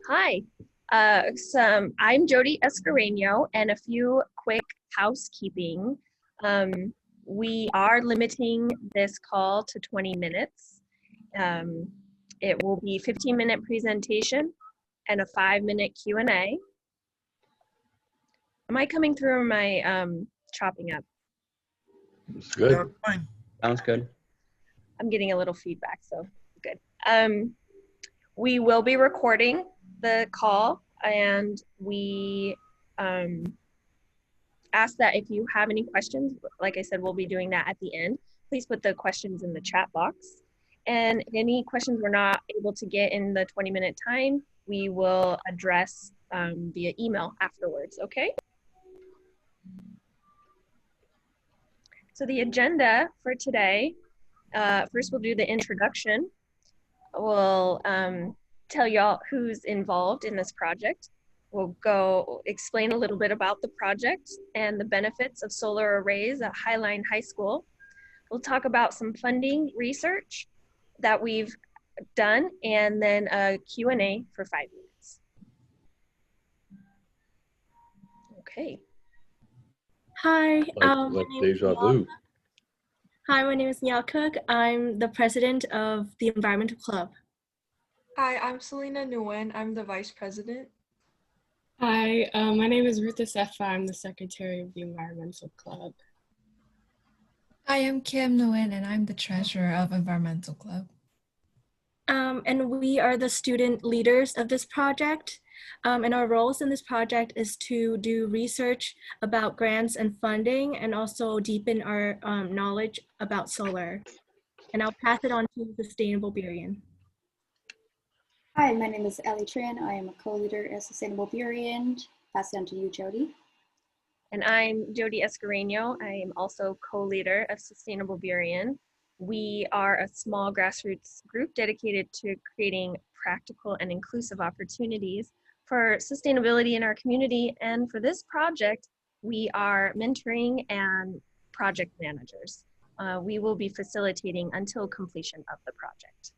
Hi, I'm Jody Escareno, and a few quick housekeeping. We are limiting this call to 20 minutes. It will be 15-minute presentation and a 5-minute Q&A. Am I coming through or am I chopping up? It's good. Fine. Sounds good. I'm getting a little feedback, so good. We will be recording the call, and we ask that if you have any questions, like I said, we'll be doing that at the end. Please put the questions in the chat box. And any questions we're not able to get in the 20-minute time, we will address via email afterwards, okay? So the agenda for today, first we'll do the introduction. We'll tell y'all who's involved in this project. We'll go explain a little bit about the project and the benefits of solar arrays at Highline High School. We'll talk about some funding research that we've done, and then a Q&A for 5 minutes. Okay. Hi, Like deja vu. Hi, my name is Niall Cook. I'm the president of the Environmental Club. Hi, I'm Selena Nguyen. I'm the vice president. Hi, my name is Ruth Asefa. I'm the secretary of the Environmental Club. Hi, I'm Kim Nguyen, and I'm the treasurer of Environmental Club. And we are the student leaders of this project. And our roles in this project is to do research about grants and funding, and also deepen our knowledge about solar. And I'll pass it on to Sustainable Burien. Hi, my name is Ellie Tran. I am a co-leader at Sustainable Burien. Pass it on to you, Jody. And I'm Jody Escareno. I am also co-leader of Sustainable Burien. We are a small grassroots group dedicated to creating practical and inclusive opportunities for sustainability in our community. And for this project, we are mentoring and project managers. We will be facilitating until completion of the project.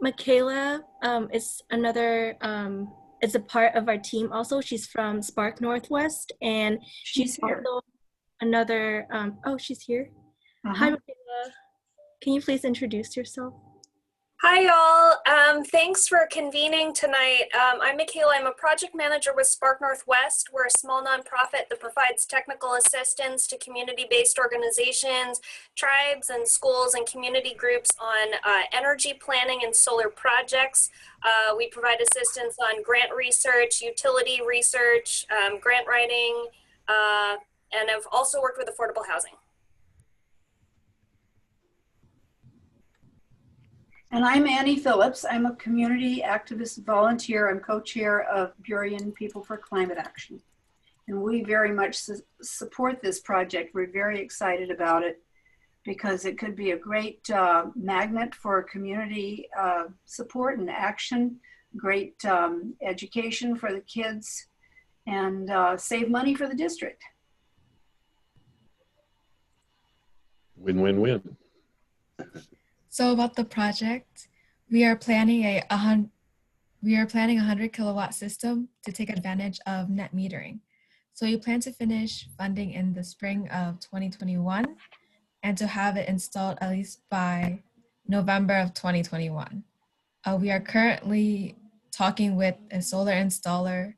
Michaela is another, is a part of our team also. She's from Spark Northwest, and she's also another, oh, she's here. Hi, Michaela. Can you please introduce yourself? Hi, y'all. Thanks for convening tonight. I'm Michaela. I'm a project manager with Spark Northwest. We're a small nonprofit that provides technical assistance to community-based organizations, tribes, and schools and community groups on energy planning and solar projects. We provide assistance on grant research, utility research, grant writing, and I've also worked with affordable housing. And I'm Annie Phillips. I'm a community activist volunteer. I'm co-chair of Burien People for Climate Action. And we very much support this project. We're very excited about it because it could be a great magnet for community support and action, great education for the kids, and save money for the district. Win-win-win. So about the project, we are planning a 100 kilowatt system to take advantage of net metering. So we plan to finish funding in the spring of 2021 and to have it installed at least by November of 2021. We are currently talking with a solar installer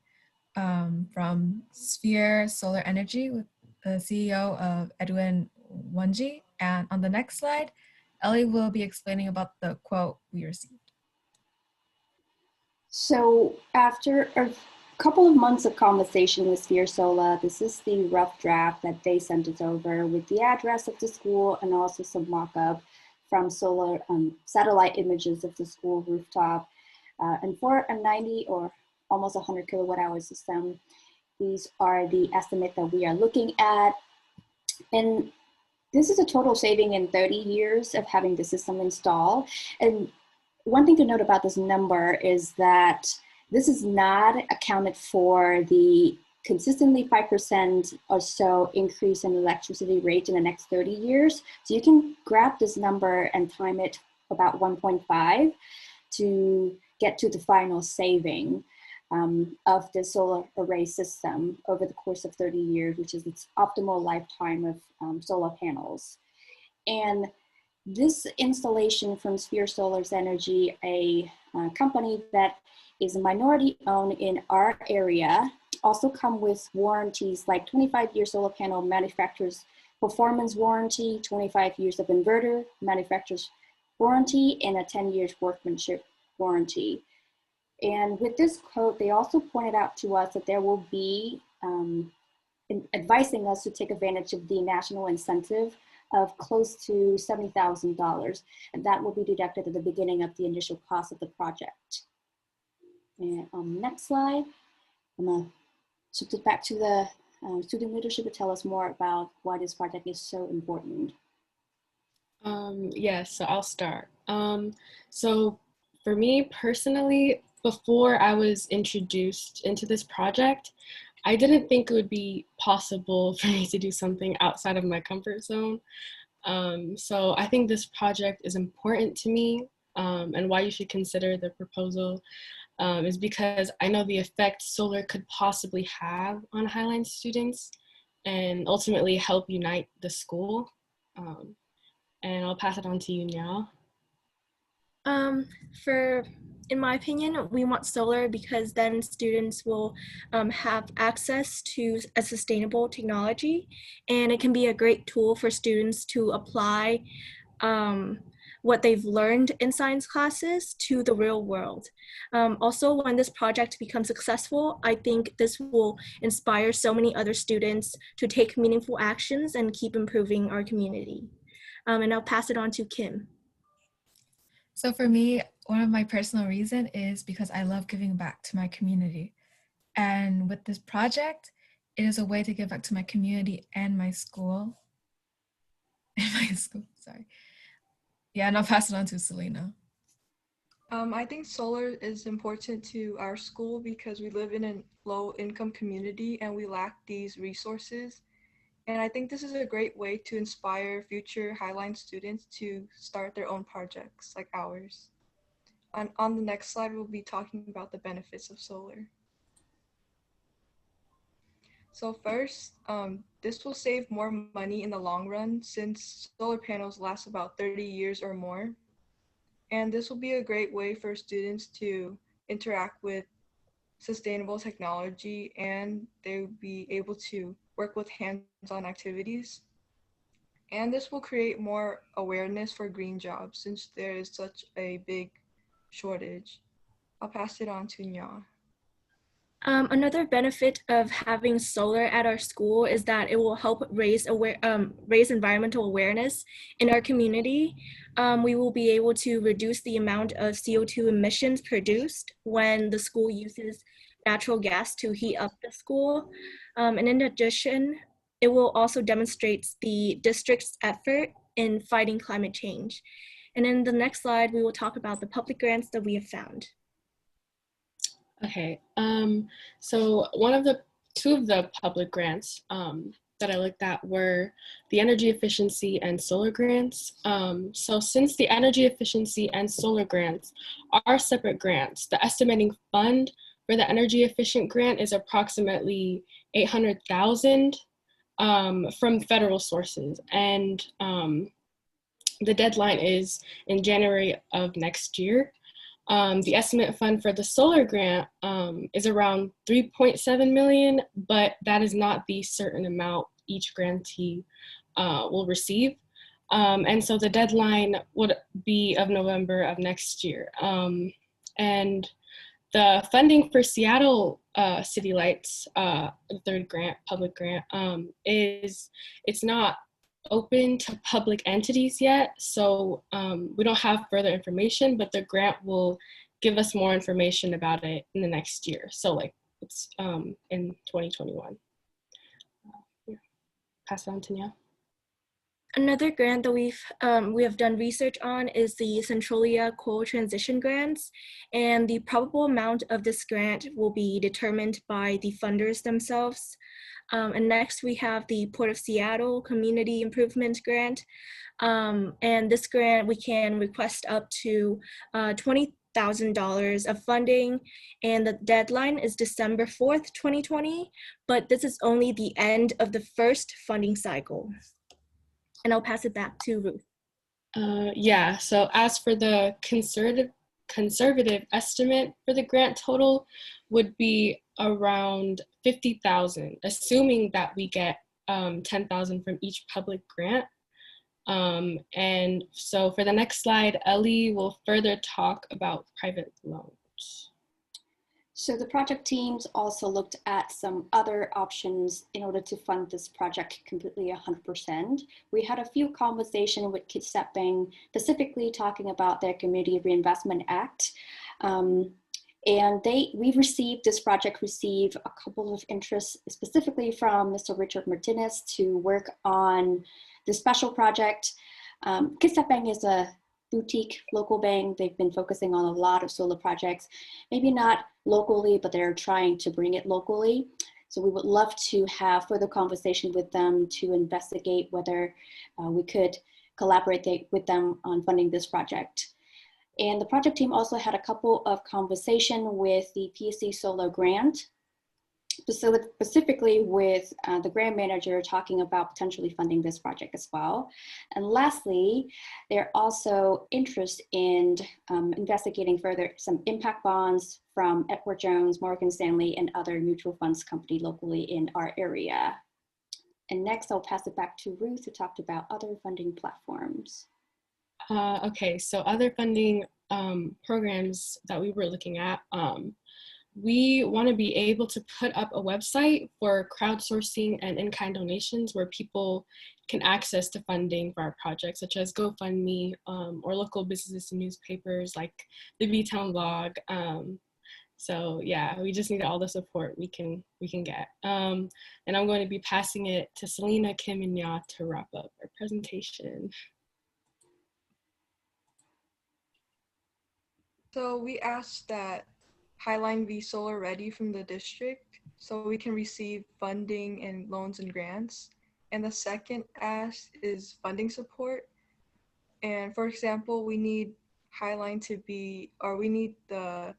from Sphere Solar Energy with the CEO of Edwin Wanji. And on the next slide, Ellie will be explaining about the quote we received. So after a couple of months of conversation with Sphere Solar, this is the rough draft that they sent us over with the address of the school and also some mock-up from solar satellite images of the school rooftop. And for a 90 or almost 100 kilowatt hour system, these are the estimate that we are looking at. And this is a total saving in 30 years of having the system installed. And one thing to note about this number is that this is not accounted for the consistently 5% or so increase in electricity rate in the next 30 years. So you can grab this number and time it about 1.5 to get to the final saving of the solar array system over the course of 30 years, which is its optimal lifetime of solar panels. And this installation from Sphere Solar's Energy, a company that is minority owned in our area, also come with warranties like 25-year solar panel manufacturer's performance warranty, 25 years of inverter manufacturer's warranty, and a 10 years workmanship warranty. And with this quote, they also pointed out to us that there will be advising us to take advantage of the national incentive of close to $70,000, and that will be deducted at the beginning of the initial cost of the project. And on the next slide, I'm gonna shift it back to the student leadership to tell us more about why this project is so important. Yes, so I'll start. So for me personally, before I was introduced into this project, I didn't think it would be possible for me to do something outside of my comfort zone. So I think this project is important to me, and why you should consider the proposal is because I know the effect solar could possibly have on Highline students and ultimately help unite the school. And I'll pass it on to you now. In my opinion, we want solar because then students will have access to a sustainable technology, and it can be a great tool for students to apply what they've learned in science classes to the real world. Also, when this project becomes successful, I think this will inspire so many other students to take meaningful actions and keep improving our community. And I'll pass it on to Kim. So for me, one of my personal reasons is because I love giving back to my community. And with this project, it is a way to give back to my community and my school. Sorry. Yeah, and I'll pass it on to Selena. I think solar is important to our school because we live in a low-income community and we lack these resources. And I think this is a great way to inspire future Highline students to start their own projects like ours. On the next slide, we'll be talking about the benefits of solar. So first, this will save more money in the long run since solar panels last about 30 years or more. And this will be a great way for students to interact with sustainable technology, and they will be able to work with hands-on activities. And this will create more awareness for green jobs since there is such a big shortage. I'll pass it on to Nya. Another benefit of having solar at our school is that it will help raise environmental awareness in our community. We will be able to reduce the amount of CO2 emissions produced when the school uses natural gas to heat up the school. And in addition, it will also demonstrate the district's effort in fighting climate change. And in the next slide, we will talk about the public grants that we have found. Okay, so two of the public grants that I looked at were the energy efficiency and solar grants. So since the energy efficiency and solar grants are separate grants, the estimating fund for the energy efficient grant is approximately $800,000 from federal sources. And the deadline is in January of next year. The estimate fund for the solar grant is around 3.7 million, but that is not the certain amount each grantee will receive. And so the deadline would be of November of next year. And the funding for Seattle City Lights, the third grant, public grant, it's not open to public entities yet, so we don't have further information, but the grant will give us more information about it in the next year. So like it's in 2021. Yeah. Pass it on to Nia. Another grant that we have done research on is the Centralia Coal Transition Grants, and the probable amount of this grant will be determined by the funders themselves. And next we have the Port of Seattle Community Improvement Grant. And this grant, we can request up to $20,000 of funding, and the deadline is December 4th, 2020, but this is only the end of the first funding cycle. And I'll pass it back to Ruth. Yeah, so as for the conservative estimate for the grant total would be around 50,000, assuming that we get 10,000 from each public grant. And so for the next slide, Ellie will further talk about private loans. So the project teams also looked at some other options in order to fund this project completely 100%. We had a few conversations with Kitsapeng, specifically talking about their Community Reinvestment Act. And this project received a couple of interests, specifically from Mr. Richard Martinez to work on the special project. Kitsapeng is a boutique local bank. They've been focusing on a lot of solar projects, maybe not locally, but they're trying to bring it locally. So we would love to have further conversation with them to investigate whether we could collaborate with them on funding this project. And the project team also had a couple of conversations with the PSC Solar Grant, specifically with the grant manager talking about potentially funding this project as well. And lastly, they're also interested in investigating further some impact bonds from Edward Jones, Morgan Stanley, and other mutual funds company locally in our area. And next, I'll pass it back to Ruth to talk about other funding platforms. Okay, so other funding programs that we were looking at, we want to be able to put up a website for crowdsourcing and in-kind donations where people can access the funding for our projects, such as GoFundMe or local businesses and newspapers like the V-Town blog. So yeah, we just need all the support we can get. And I'm going to be passing it to Selena, Kim, and Ya to wrap up our presentation. So we asked that Highline be solar ready from the district so we can receive funding and loans and grants. And the second ask is funding support. And for example, we need Highline to be, or we need the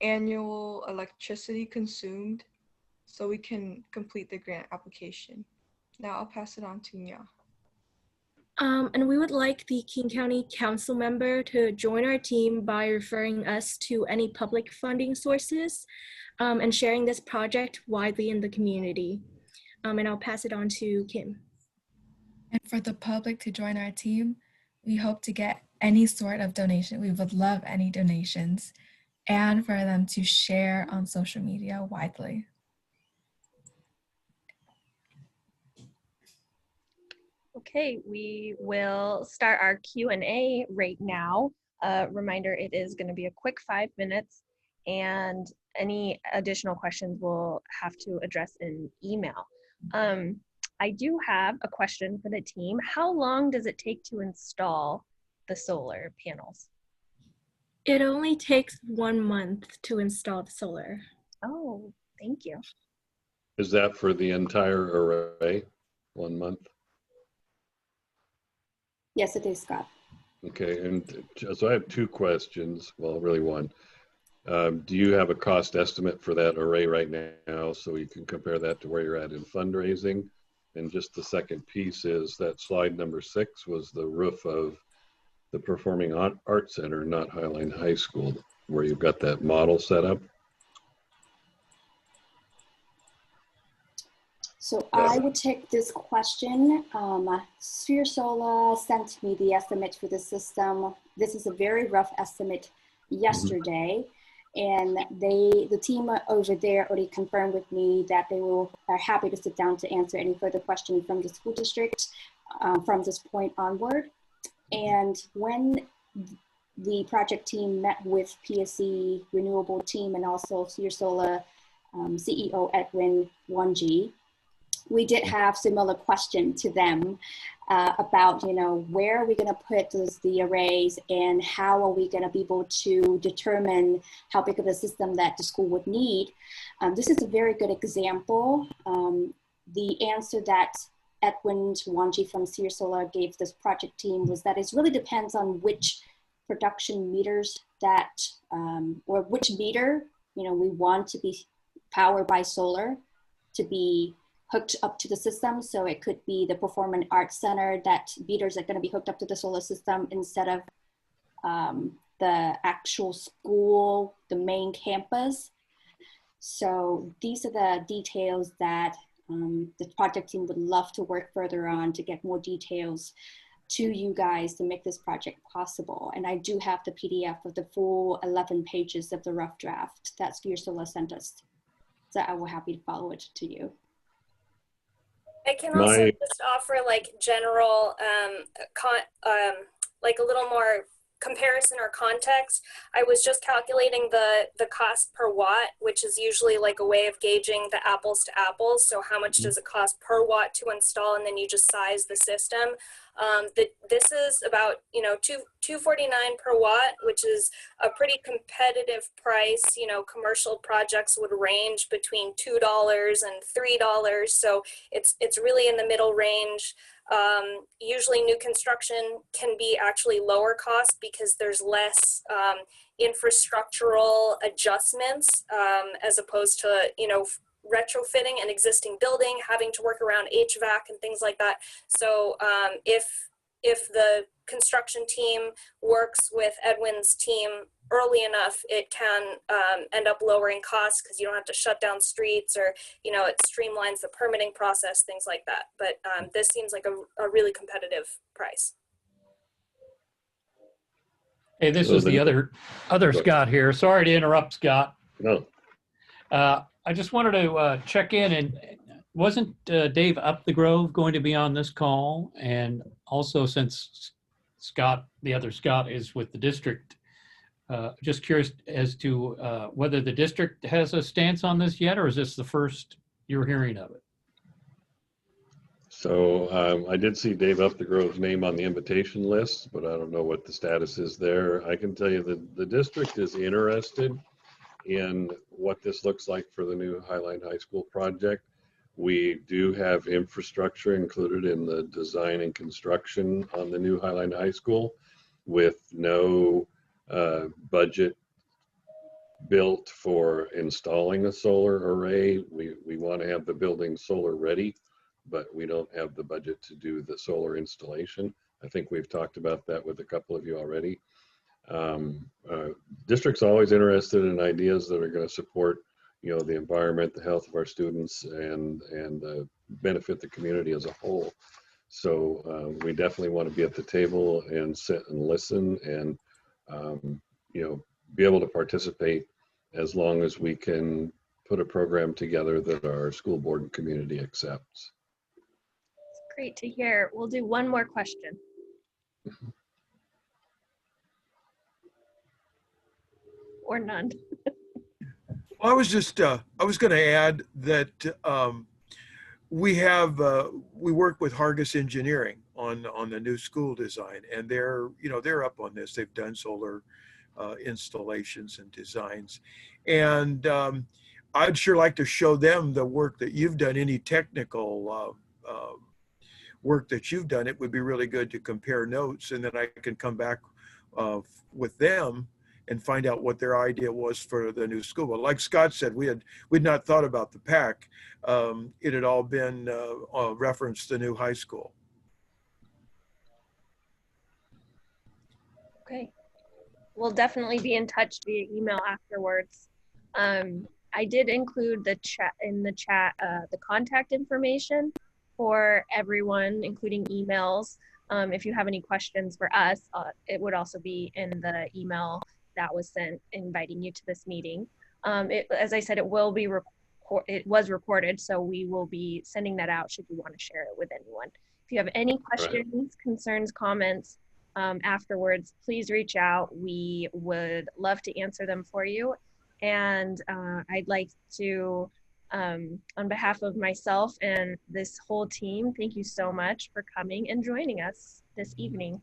annual electricity consumed so we can complete the grant application. Now I'll pass it on to Nya. And we would like the King County Council member to join our team by referring us to any public funding sources and sharing this project widely in the community. And I'll pass it on to Kim. And for the public to join our team, we hope to get any sort of donation. We would love any donations, and for them to share on social media widely. Okay, we will start our Q&A right now. Reminder, it is going to be a quick 5 minutes, and any additional questions we'll have to address in email. I do have a question for the team. How long does it take to install the solar panels? It only takes 1 month to install the solar. Oh, thank you. Is that for the entire array, 1 month? Yes, it is, Scott. Okay, and so I have 2 questions. Well, really one. Do you have a cost estimate for that array right now so you can compare that to where you're at in fundraising? And just the second piece is that slide number 6 was the roof of the Performing Arts Center, not Highline High School, where you've got that model set up. So I would take this question. Sphere Solar sent me the estimate for the system. This is a very rough estimate yesterday. And the team over there already confirmed with me that they are happy to sit down to answer any further questions from the school district from this point onward. And when the project team met with PSC Renewable Team and also Sphere Solar CEO Edwin Wanji, we did have similar question to them about, where are we going to put the arrays and how are we going to be able to determine how big of a system that the school would need. This is a very good example. The answer that Edwin Wanji from Sear Solar gave this project team was that it really depends on which production meters that, or which meter, we want to be powered by solar to be hooked up to the system. So it could be the Performing Arts Center that meters are going to be hooked up to the solar system instead of the actual school, the main campus. So these are the details that the project team would love to work further on to get more details to you guys to make this project possible. And I do have the PDF of the full 11 pages of the rough draft that Sphere Solar sent us. So I will happy to follow it to you. I can also just offer like general, like a little more comparison or context. I was just calculating the cost per watt, which is usually like a way of gauging the apples to apples. So how much does it cost per watt to install, and then you just size the system. This is about $249 per watt, which is a pretty competitive price. Commercial projects would range between $2 and $3, so it's really in the middle range. Usually new construction can be actually lower cost because there's less infrastructural adjustments as opposed to retrofitting an existing building, having to work around HVAC and things like that. So if the construction team works with Edwin's team early enough, it can end up lowering costs because you don't have to shut down streets, or it streamlines the permitting process, things like that. But this seems like a really competitive price. Hey, this is the other Scott here. Sorry to interrupt, Scott. No. I just wanted to check in, and wasn't Dave Upthegrove going to be on this call? And also, since Scott, the other Scott, is with the district, just curious as to whether the district has a stance on this yet, or is this the first you're hearing of it? So I did see Dave Upthegrove's name on the invitation list, but I don't know what the status is there. I can tell you that the district is interested in what this looks like for the new Highline High School project. We do have infrastructure included in the design and construction on the new Highline High School with no budget built for installing a solar array. We want to have the building solar ready, but we don't have the budget to do the solar installation. I think we've talked about that with a couple of you already. District's always interested in ideas that are going to support, the environment, the health of our students, and benefit the community as a whole. So we definitely want to be at the table and sit and listen, and be able to participate as long as we can put a program together that our school board and community accepts. It's great to hear. We'll do one more question. Or none. I was just, I was going to add that we work with Hargis Engineering on the new school design, and they're up on this. They've done solar installations and designs, and I'd sure like to show them the work that you've done, any technical work that you've done. It would be really good to compare notes, and then I can come back with them and find out what their idea was for the new school. But like Scott said, we'd not thought about the PAC. It had all been referenced the new high school. Okay, we'll definitely be in touch via email afterwards. I did include the contact information for everyone, including emails. If you have any questions for us, it would also be in the email that was sent inviting you to this meeting. As I said, it was recorded, so we will be sending that out should you want to share it with anyone. If you have any questions, concerns, comments afterwards, please reach out. We would love to answer them for you. And I'd like to, on behalf of myself and this whole team, thank you so much for coming and joining us this evening.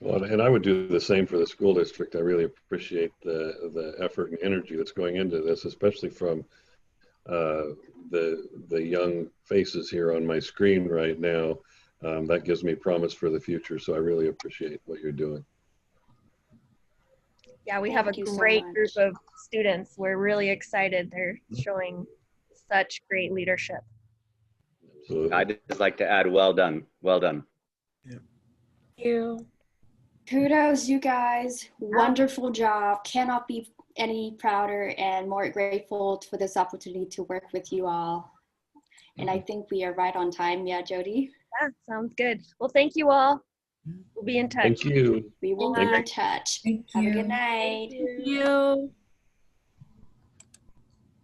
Well, and I would do the same for the school district. I really appreciate the effort and energy that's going into this, especially from the young faces here on my screen right now. That gives me promise for the future. So I really appreciate what you're doing. Yeah, we have a Thank you so great much. group of students. We're really excited. They're showing such great leadership. Absolutely. I'd just like to add, well done, well done. Thank you. Kudos, you guys. Wonderful job. Cannot be any prouder and more grateful for this opportunity to work with you all. And I think we are right on time. Yeah, Jody? Yeah, sounds good. Well, thank you all. We'll be in touch. Thank you. We will be in touch. Thank Have a you. good night. Thank you.